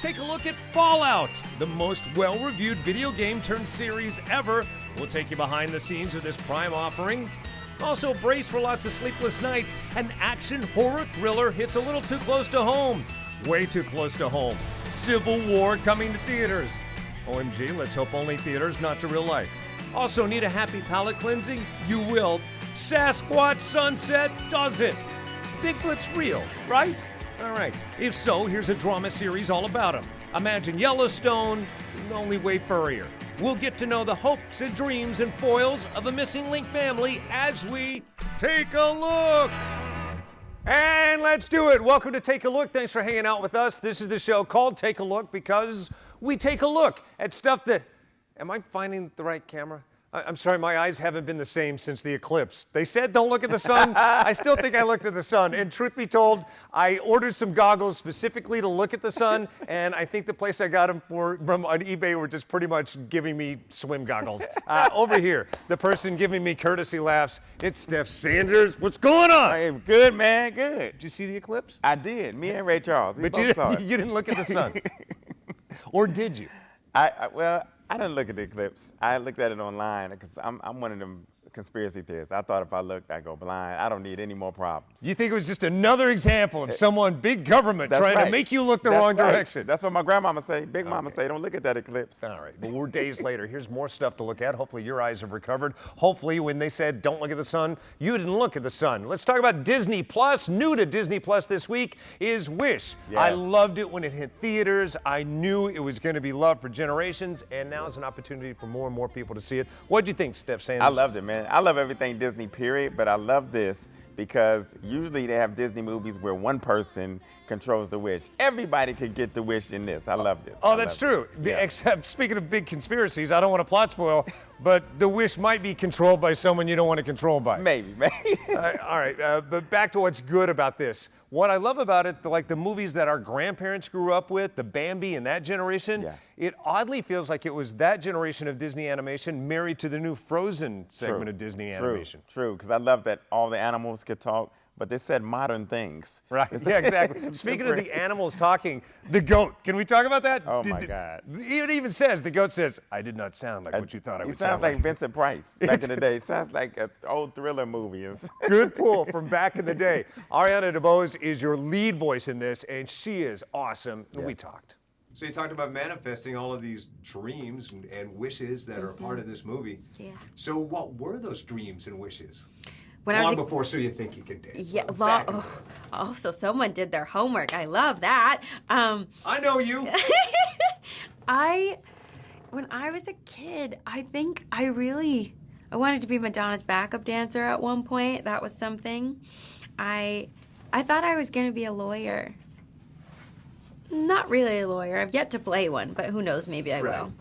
take a look at Fallout, the most well-reviewed video game turned series ever. We'll take you behind the scenes of this Prime offering. Also, brace for lots of sleepless nights. An action horror thriller hits a little too close to home. Way too close to home. Civil War coming to theaters. OMG, let's hope only theaters, not to real life. Also, need a happy palate cleansing? You will. Sasquatch Sunset does it. Bigfoot's real, right? All right. If so, here's a drama series all about him. Imagine Yellowstone, only way furrier. We'll get to know the hopes and dreams and foils of a missing link family as we take a look. And let's do it. Welcome to Take a Look. Thanks for hanging out with us. This is the show called Take a Look because we take a look at stuff that... Am I finding the right camera? I'm sorry, my eyes haven't been the same since the eclipse. They said don't look at the sun. I still think I looked at the sun. And truth be told, I ordered some goggles specifically to look at the sun, and I think the place I got them from on eBay were just pretty much giving me swim goggles. Over here, the person giving me courtesy laughs, it's Steph Sanders. What's going on? Hey, good, man, good. Did you see the eclipse? I did. Me and Ray Charles. But you didn't look at the sun. Or did you? Well, I didn't look at the eclipse. I looked at it online because I'm one of them conspiracy theorists. I thought if I looked, I'd go blind. I don't need any more problems. You think it was just another example of someone, big government, trying to make you look the wrong direction? That's what my grandmama say. Big mama say, don't look at that eclipse. All right. Well, we're days later. Here's more stuff to look at. Hopefully your eyes have recovered. Hopefully when they said don't look at the sun, you didn't look at the sun. Let's talk about Disney Plus. New to Disney Plus this week is Wish. Yes. I loved it when it hit theaters. I knew it was going to be loved for generations, and now is an opportunity for more and more people to see it. What'd you think, Steph Sanders? I loved it, man. I love everything Disney, period, but I love this because usually they have Disney movies where one person controls the wish. Everybody could get the wish in this. I love this. Oh, that's true. Yeah. Except, speaking of big conspiracies, I don't want to plot spoil, but the wish might be controlled by someone you don't want to control by. Maybe. All right, but back to what's good about this. What I love about it, like the movies that our grandparents grew up with, the Bambi and that generation, it oddly feels like it was that generation of Disney animation married to the new Frozen segment of Disney animation. True, because I love that all the animals could talk, but they said modern things. Right, yeah, exactly. Speaking of the animals talking, the goat, can we talk about that? Oh my God. It even says, the goat says, I did not sound like what you thought I would sound like. He sounds like Vincent Price back in the day. It sounds like an old thriller movie. Good pull from back in the day. Ariana DeBose is your lead voice in this, and she is awesome. Yes. We talked. So you talked about manifesting all of these dreams and wishes that are a part of this movie. Yeah. So what were those dreams and wishes? When Long before So You Think You Can Dance. Yeah, Back in the day. so someone did their homework. I love that. I know you. When I was a kid, I think I wanted to be Madonna's backup dancer at one point. That was something. I thought I was going to be a lawyer. Not really a lawyer. I've yet to play one, but who knows? Maybe I will.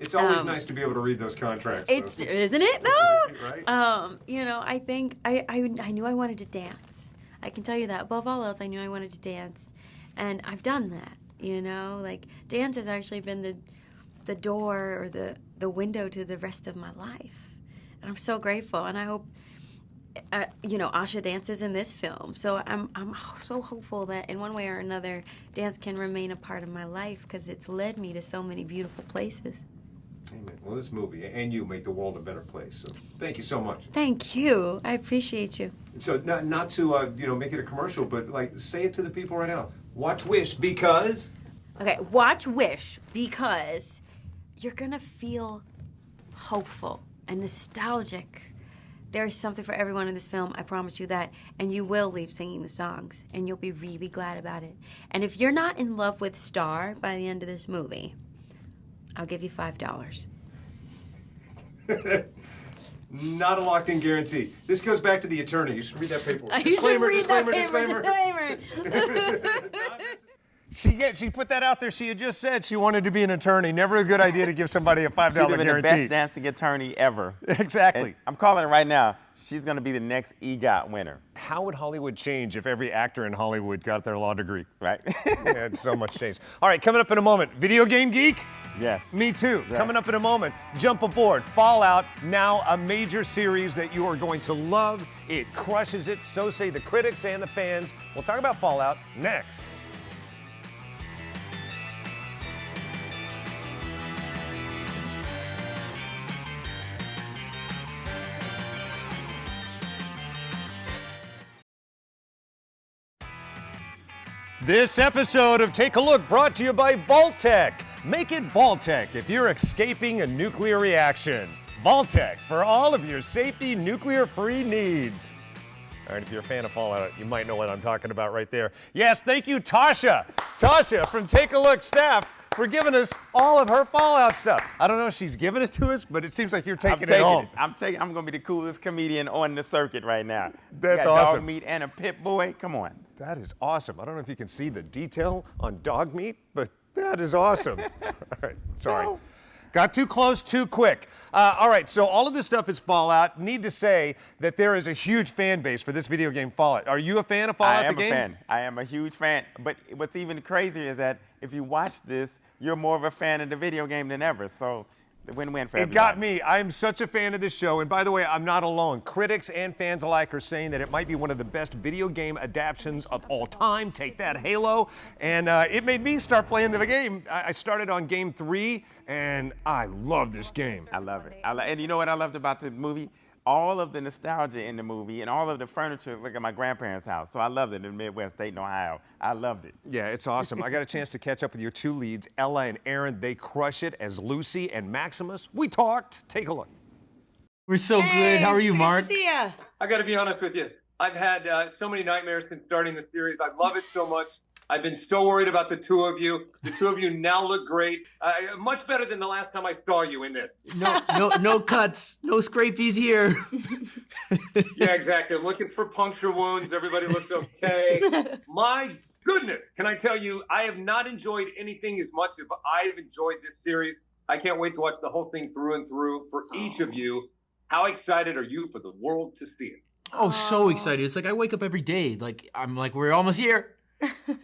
It's always nice to be able to read those contracts. Isn't it though? Right. I think I knew I wanted to dance. I can tell you that. Above all else, I knew I wanted to dance, and I've done that. Like dance has actually been the door or the window to the rest of my life, and I'm so grateful. And I hope Asha dances in this film, so I'm so hopeful that in one way or another, dance can remain a part of my life because it's led me to so many beautiful places. Amen. Well, this movie and you make the world a better place. So thank you so much. Thank you. I appreciate you. So not to make it a commercial, but like say it to the people right now. Watch Wish because. Okay, watch Wish because you're gonna feel hopeful and nostalgic. There is something for everyone in this film, I promise you that. And you will leave singing the songs, and you'll be really glad about it. And if you're not in love with Star by the end of this movie, I'll give you $5. Not a locked-in guarantee. This goes back to the attorney. You should read that paperwork. You should read that disclaimer. She put that out there. She had just said she wanted to be an attorney. Never a good idea to give somebody a $5 She'd have been guarantee. the best dancing attorney ever. Exactly. And I'm calling it right now. She's going to be the next EGOT winner. How would Hollywood change if every actor in Hollywood got their law degree? Right. Yeah, it's so much change. All right, coming up in a moment, Video Game Geek? Yes. Me too. Yes. Coming up in a moment, jump aboard. Fallout, now a major series that you are going to love. It crushes it, so say the critics and the fans. We'll talk about Fallout next. This episode of Take a Look brought to you by Vault-Tec. Make it Vault-Tec if you're escaping a nuclear reaction. Vault-Tec for all of your safety nuclear-free needs. All right, if you're a fan of Fallout, you might know what I'm talking about right there. Yes, thank you, Tasha. Tasha from Take a Look staff for giving us all of her Fallout stuff. I don't know if she's giving it to us, but it seems like you're taking it home. I'm gonna be the coolest comedian on the circuit right now. That's got awesome. Dog meat and a pit boy. Come on. That is awesome. I don't know if you can see the detail on dog meat, but that is awesome. All right, sorry. No. Got too close too quick. All right, so all of this stuff is Fallout. Need to say that there is a huge fan base for this video game, Fallout. Are you a fan of Fallout, the game? I am a fan. I am a huge fan. But what's even crazier is that if you watch this, you're more of a fan of the video game than ever. So the win-win for everybody. It got me. I'm such a fan of this show. And by the way, I'm not alone. Critics and fans alike are saying that it might be one of the best video game adaptations of all time. Take that, Halo. And it made me start playing the game. I started on game 3, and I love this game. I love it. And you know what I loved about the movie? All of the nostalgia in the movie and all of the furniture, look at my grandparents' house. So I loved it in the Midwest, Dayton, Ohio. I loved it. Yeah, it's awesome. I got a chance to catch up with your two leads, Ella and Aaron. They crush it as Lucy and Maximus. We talked. Take a look. We're so good. How are you, Mark? Good to see ya. I got to be honest with you. I've had so many nightmares since starting the series. I love it so much. I've been so worried about the two of you. The two of you now look great. Much better than the last time I saw you in this. No cuts, no scrapies here. Yeah, exactly. I'm looking for puncture wounds. Everybody looks okay. My goodness, can I tell you, I have not enjoyed anything as much as I've enjoyed this series. I can't wait to watch the whole thing through and through. For each of you, how excited are you for the world to see it? Oh, so excited. It's like I wake up every day. I'm like, we're almost here.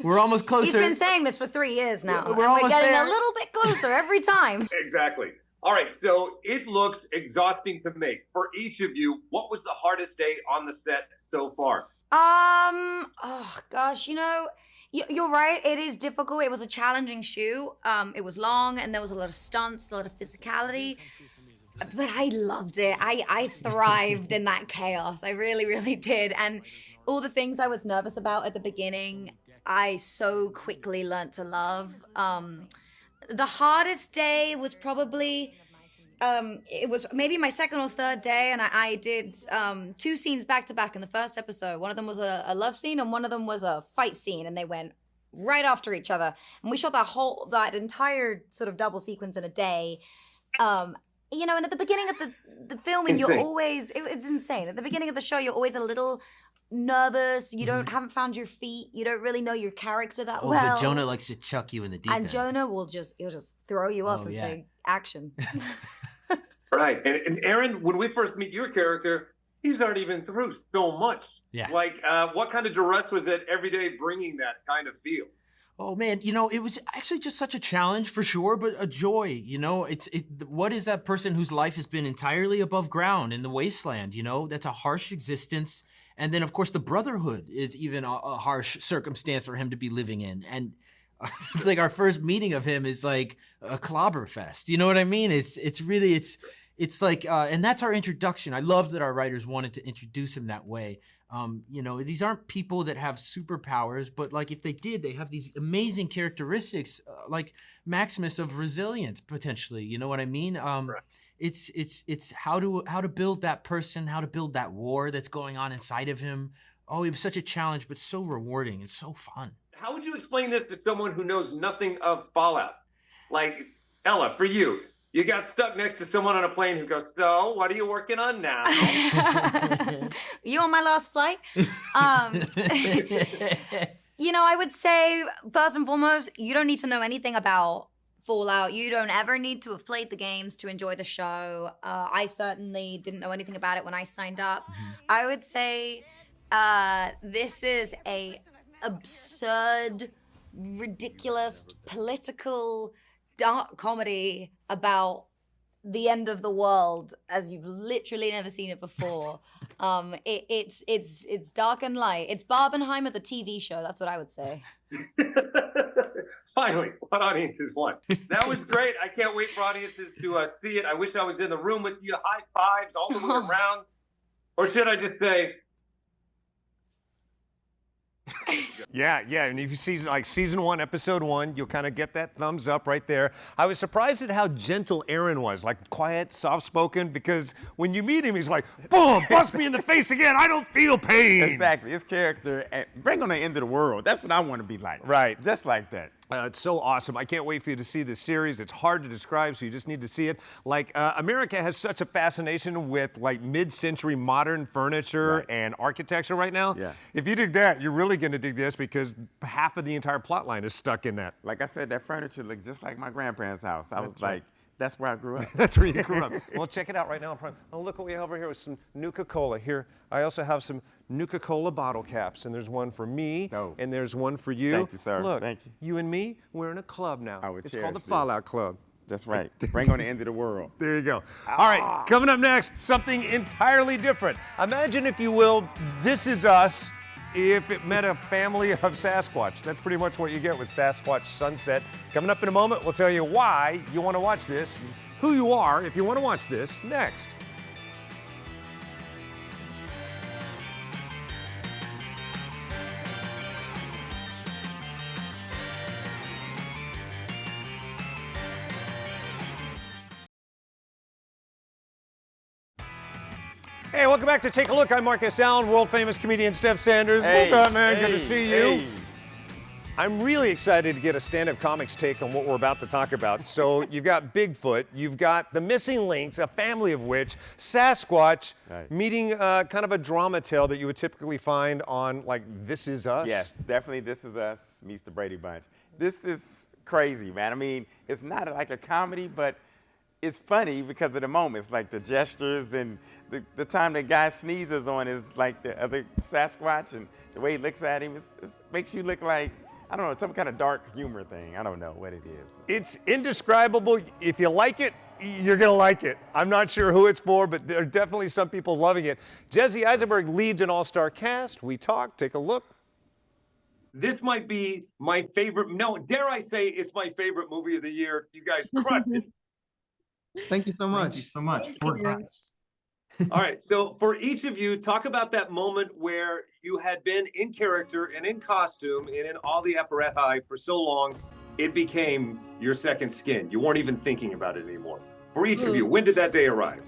We're almost closer. He's been saying this for 3 years now. We're almost getting there. a little bit closer every time. Exactly. All right, so it looks exhausting to make. For each of you, what was the hardest day on the set so far? Oh gosh, you're right. It is difficult. It was a challenging shoot. It was long, and there was a lot of stunts, a lot of physicality. But I loved it. I thrived in that chaos. I really, really did. And all the things I was nervous about at the beginning, I so quickly learned to love. The hardest day was probably, it was maybe my second or third day, and I did 2 scenes back to back in the first episode. One of them was a love scene, and one of them was a fight scene, and they went right after each other. And we shot that entire sort of double sequence in a day. And at the beginning of the filming, Insane. you're always, it's insane. At the beginning of the show, you're always a little nervous. You haven't found your feet. You don't really know your character that well. But Jonah likes to chuck you in the deep end. And Jonah he'll just throw you up and yeah. say, action. Right. And Aaron, when we first meet your character, he's already been through so much. Yeah. Like, what kind of duress was it every day bringing that kind of feel? Oh man, it was actually just such a challenge for sure, but a joy. What is that person whose life has been entirely above ground in the wasteland? That's a harsh existence. And then, of course, the Brotherhood is even a harsh circumstance for him to be living in. And it's like our first meeting of him is like a clobber fest. You know what I mean? It's really like, and that's our introduction. I love that our writers wanted to introduce him that way. These aren't people that have superpowers, but like if they did, they have these amazing characteristics, like Maximus of resilience potentially. You know what I mean? Right. It's how to build that person, how to build that war that's going on inside of him. Oh, it was such a challenge, but so rewarding and so fun. How would you explain this to someone who knows nothing of Fallout? Like, Ella, for you, you got stuck next to someone on a plane who goes, so what are you working on now? You on my last flight? I would say, first and foremost, you don't need to know anything about Fallout. You don't ever need to have played the games to enjoy the show. I certainly didn't know anything about it when I signed up. I would say this is a absurd, ridiculous, political, dark comedy about the end of the world as you've literally never seen it before. It's dark and light. It's Barbenheimer, the TV show. That's what I would say. Finally, what audiences want? That was great. I can't wait for audiences to see it. I wish I was in the room with you. High fives all the way around. Or should I just say... Yeah, yeah, and if you see like season 1, episode 1, you'll kind of get that thumbs up right there. I was surprised at how gentle Aaron was, like quiet, soft-spoken, because when you meet him, he's like, boom, bust me in the face again, I don't feel pain. Exactly, his character, bring on the end of the world. That's what I want to be like. Right. Just like that. It's so awesome. I can't wait for you to see this series. It's hard to describe, so you just need to see it. Like, America has such a fascination with like mid-century modern furniture and architecture right now. Yeah. If you dig that, you're really going to dig this because half of the entire plot line is stuck in that. Like I said, that furniture looked just like my grandparents' house. I was like, that's where I grew up. That's where you grew up. Well, check it out right now. Oh, look what we have over here with some Nuka-Cola. Here, I also have some Nuka-Cola bottle caps, and there's one for me, and there's one for you. Thank you, sir. Look, Thank you. You and me, we're in a club now. I would It's cherish called the this. Fallout Club. That's right. Bring on the end of the world. There you go. All right, coming up next, something entirely different. Imagine, if you will, This Is Us if it met a family of Sasquatch. That's pretty much what you get with Sasquatch Sunset. Coming up in a moment, we'll tell you why you want to watch this, who you are if you want to watch this next. Hey, welcome back to Take a Look. I'm Marcus Allen, world-famous comedian Steph Sanders. Hey, What's up, man? Good hey, to see you. hey. I'm really excited to get a stand-up comics take on what we're about to talk about. So you've got Bigfoot, you've got the missing links, a family of which, Sasquatch, meeting kind of a drama tale that you would typically find on, like, This Is Us. Yes, definitely This Is Us meets the Brady Bunch. This is crazy, man. I mean, it's not like a comedy, but it's funny because of the moments, like the gestures and the time the guy sneezes on is like the other Sasquatch, and the way he looks at him, it makes you look like, I don't know, some kind of dark humor thing. I don't know what it is. It's indescribable. If you like it, you're going to like it. I'm not sure who it's for, but there are definitely some people loving it. Jesse Eisenberg leads an all-star cast. We talk. Take a look. This might be my favorite. No, dare I say it's my favorite movie of the year. You guys crushed it. Thank you so much. Thank you so much. All right, so for each of you, talk about that moment where you had been in character and in costume and in all the apparatus for so long, it became your second skin. You weren't even thinking about it anymore. For each of you, when did that day arrive?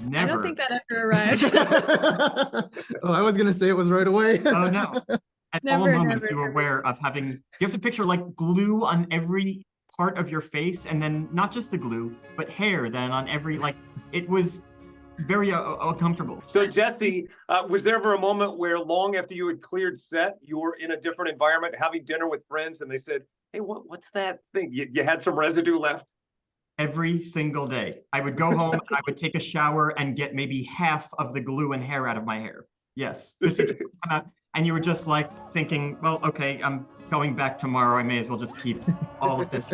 Never. I don't think that ever arrived. Oh, I was gonna say it was right away. Oh no. At all Never, moments never, you were never. aware of having, you have to picture like glue on every part of your face, and then not just the glue, but hair then on every, like, it was very uncomfortable. So Jesse, was there ever a moment where long after you had cleared set, you were in a different environment, having dinner with friends, and they said, hey, what's that thing? You had some residue left? Every single day. I would go home and I would take a shower and get maybe half of the glue and hair out of my hair. Yes. This would come out, and you were just like thinking, well, okay, I'm going back tomorrow. I may as well just keep all of this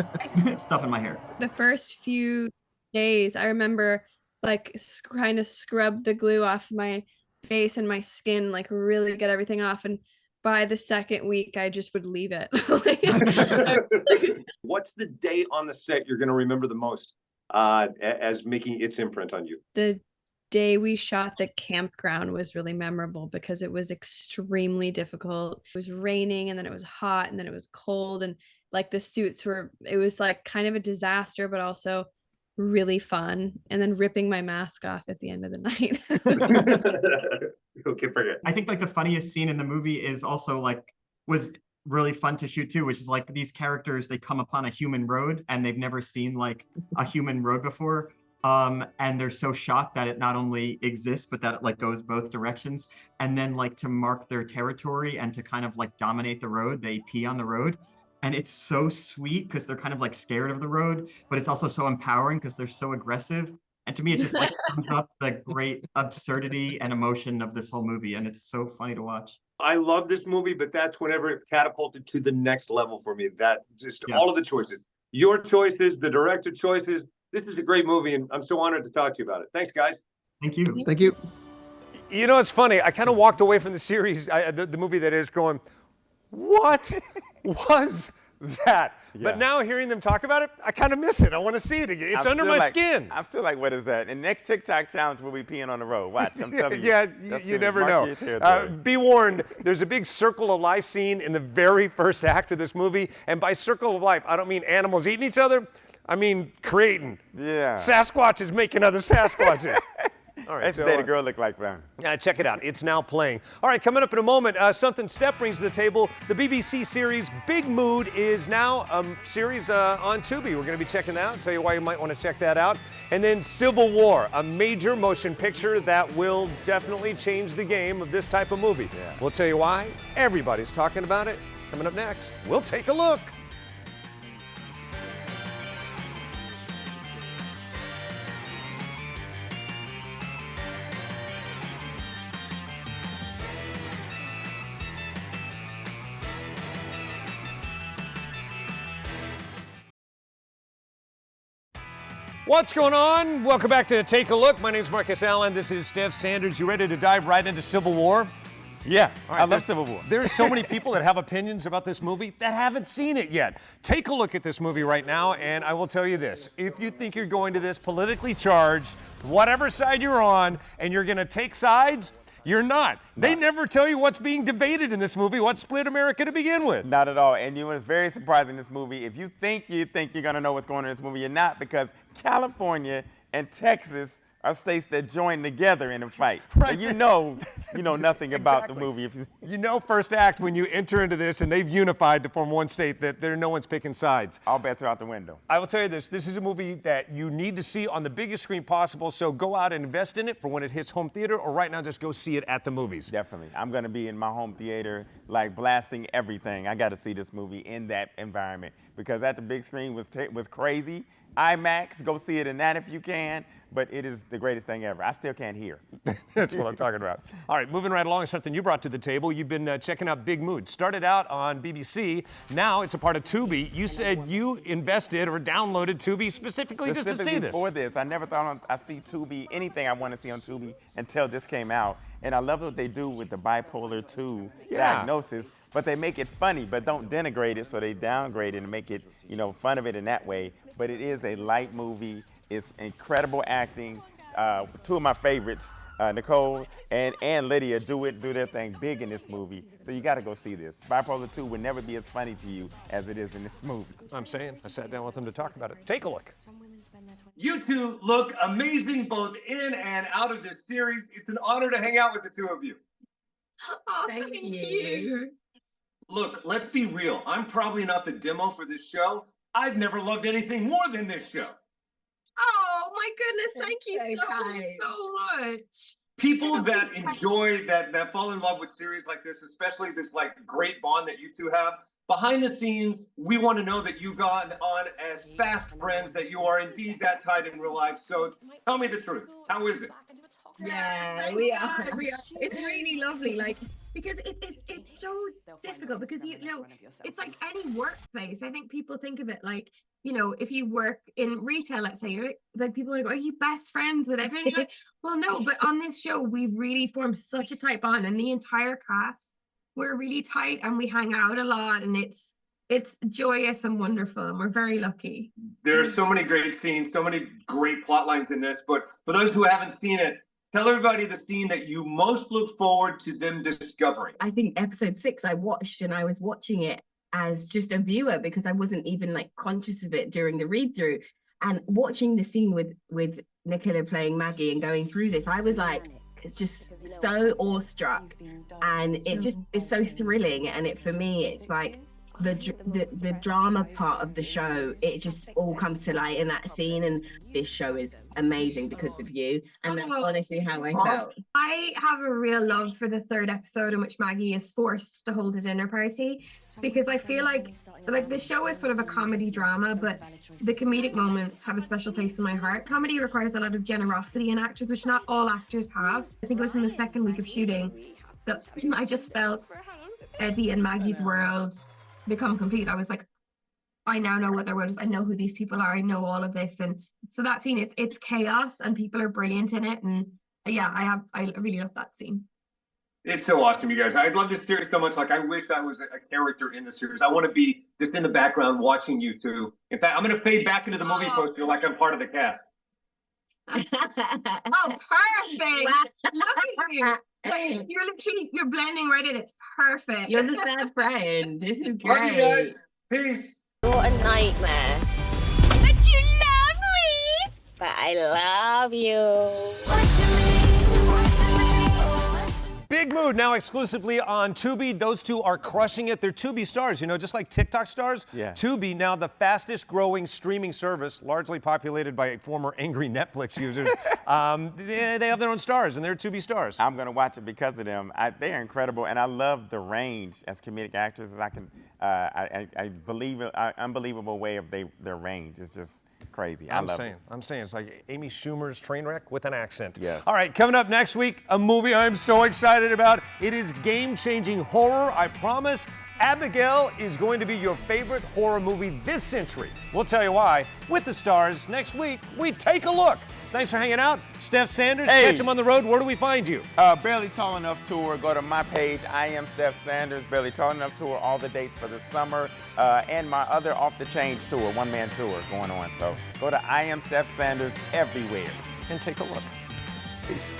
stuff in my hair. The first few days, I remember like trying to scrub the glue off my face and my skin, like really get everything off. And by the second week, I just would leave it. What's the day on the set you're going to remember the most as making its imprint on you? The day we shot the campground was really memorable because it was extremely difficult. It was raining, and then it was hot, and then it was cold, and like the suits were, it was like kind of a disaster, but also really fun. And then ripping my mask off at the end of the night. Okay, forget. I think like the funniest scene in the movie is also like, was really fun to shoot too, which is like these characters, they come upon a human road and they've never seen like a human road before. And they're so shocked that it not only exists, but that it like goes both directions. And then like to mark their territory and to kind of like dominate the road, they pee on the road. And it's so sweet because they're kind of like scared of the road, but it's also so empowering because they're so aggressive. And to me, it just like sums up the great absurdity and emotion of this whole movie. And it's so funny to watch. I love this movie, but that's whenever it catapulted to the next level for me. That just all of the choices, your choices, the director choices. This is a great movie, and I'm so honored to talk to you about it. Thanks, guys. Thank you. Thank you. You know, it's funny. I kind of walked away from the series, the movie that is, going, what was that. Yeah. But now hearing them talk about it, I kind of miss it. I want to see it again. It's under my skin. I'm still like, what is that? And next TikTok challenge will be peeing on the road. Watch, I'm telling you. Yeah, That's you gonna never mark know. your territory. Be warned, there's a big circle of life scene in the very first act of this movie. And by circle of life, I don't mean animals eating each other. I mean creating. Yeah. Sasquatch is making other Sasquatches. All right, That's what the girl look like, man. check it out. It's now playing. All right, coming up in a moment, something Steph brings to the table. The BBC series Big Mood is now a series on Tubi. We're going to be checking that out. I'll tell you why you might want to check that out. And then Civil War, a major motion picture that will definitely change the game of this type of movie. Yeah. We'll tell you why. Everybody's talking about it. Coming up next, we'll take a look. What's going on? Welcome back to Take a Look. My name's Marcus Allen. This is Steph Sanders. You ready to dive right into Civil War? Yeah, All right, I love Civil War. There's so many people that have opinions about this movie that haven't seen it yet. Take a look at this movie right now, and I will tell you this. If you think you're going to this politically charged, whatever side you're on, and you're going to take sides, you're not. They never tell you what's being debated in this movie, what split America to begin with. Not at all. And you know, it's very surprising in this movie. If you think you're going to know what's going on in this movie, you're not, because California and Texas are states that join together in a fight. Right. And you know nothing about the movie. If You know first act when you enter into this and they've unified to form one state that no one's picking sides. all bets are out the window. I will tell you this is a movie that you need to see on the biggest screen possible, so go out and invest in it for when it hits home theater, or right now just go see it at the movies. Definitely. I'm going to be in my home theater, like blasting everything. I got to see this movie in that environment, because at the big screen was crazy. IMAX, go see it in that if you can, but it is the greatest thing ever. I still can't hear. That's what I'm talking about. All right, moving right along, something you brought to the table. You've been checking out Big Mood. Started out on BBC. Now it's a part of Tubi. You said you invested or downloaded Tubi specifically just to see this. For this, I never thought I'd see Tubi, anything I want to see on Tubi, until this came out. And I love what they do with the bipolar 2 diagnosis, but they make it funny, but don't denigrate it, so they downgrade it and make it, fun of it in that way. But it is a light movie. It's incredible acting. Two of my favorites, Nicole and Lydia, do their thing big in this movie. So you got to go see this. Bipolar 2 would never be as funny to you as it is in this movie. I'm saying, I sat down with them to talk about it. Take a look. You two look amazing both in and out of this series. It's an honor to hang out with the two of you. Oh, thank you. Look, let's be real. I'm probably not the demo for this show. I've never loved anything more than this show. Oh my goodness, thank you so much. People that enjoy, that fall in love with series like this, especially this like great bond that you two have, behind the scenes, we want to know that you've gone on as fast friends, that you are indeed that tight in real life. So tell me the truth. How is it? Yeah, we are. It's really lovely, because it's so difficult, because you know it's like any workplace. I think people think of it like, if you work in retail, let's say, you're like, people are go, are you best friends with everyone? You're like, well, no, but on this show we really formed such a tight bond, and the entire cast, we're really tight, and we hang out a lot, and it's joyous and wonderful, and we're very lucky. There are so many great scenes, so many great plot lines in this, but for those who haven't seen it, tell everybody the scene that you most look forward to them discovering. I think episode 6 I watched, and I was watching it as just a viewer because I wasn't even conscious of it during the read through, and watching the scene with Nicola playing Maggie and going through this, I was like, it's just so awestruck, and it just is so thrilling. And for me, it's like the drama part of the show, it just all comes to light in that scene, and this show is amazing because of you, and that's honestly how I felt. I have a real love for the 3rd episode in which Maggie is forced to hold a dinner party, because I feel like the show is sort of a comedy drama, but the comedic moments have a special place in my heart. Comedy requires a lot of generosity in actors, which not all actors have. I think it was in the 2nd week of shooting that I just felt Eddie and Maggie's world become complete. I was like, I now know what their world is. I know who these people are. I know all of this. And so that scene, it's chaos, and people are brilliant in it. And yeah, I really love that scene. It's so awesome, you guys. I love this series so much. Like, I wish I was a character in the series. I want to be just in the background watching you two. In fact, I'm going to fade back into the movie poster like I'm part of the cast. Oh, perfect. Look at you. Like, you're blending right in. It's perfect. You're the third friend. This is Love you guys. great. Peace. You're a nightmare. But you love me. But I love you. Big Mood now exclusively on Tubi. Those two are crushing it. They're Tubi stars, you know, just like TikTok stars. Yeah. Tubi, now the fastest growing streaming service, largely populated by former angry Netflix users. They have their own stars, and they're Tubi stars. I'm gonna watch it because of them. They're incredible, and I love the range as comedic actors. I can, I believe, unbelievable way of their range. It's just crazy. I'm saying it's like Amy Schumer's Trainwreck with an accent. Yes. All right, coming up next week, a movie I'm so excited about. It is game-changing horror, I promise. Abigail is going to be your favorite horror movie this century. We'll tell you why. With the stars, next week, we take a look. Thanks for hanging out. Steph Sanders, catch him on the road. Where do we find you? Barely Tall Enough Tour. Go to my page. I am Steph Sanders. Barely Tall Enough Tour. All the dates for the summer. And my other Off the Change tour, one-man tour going on. So go to I am Steph Sanders everywhere. And take a look. Peace.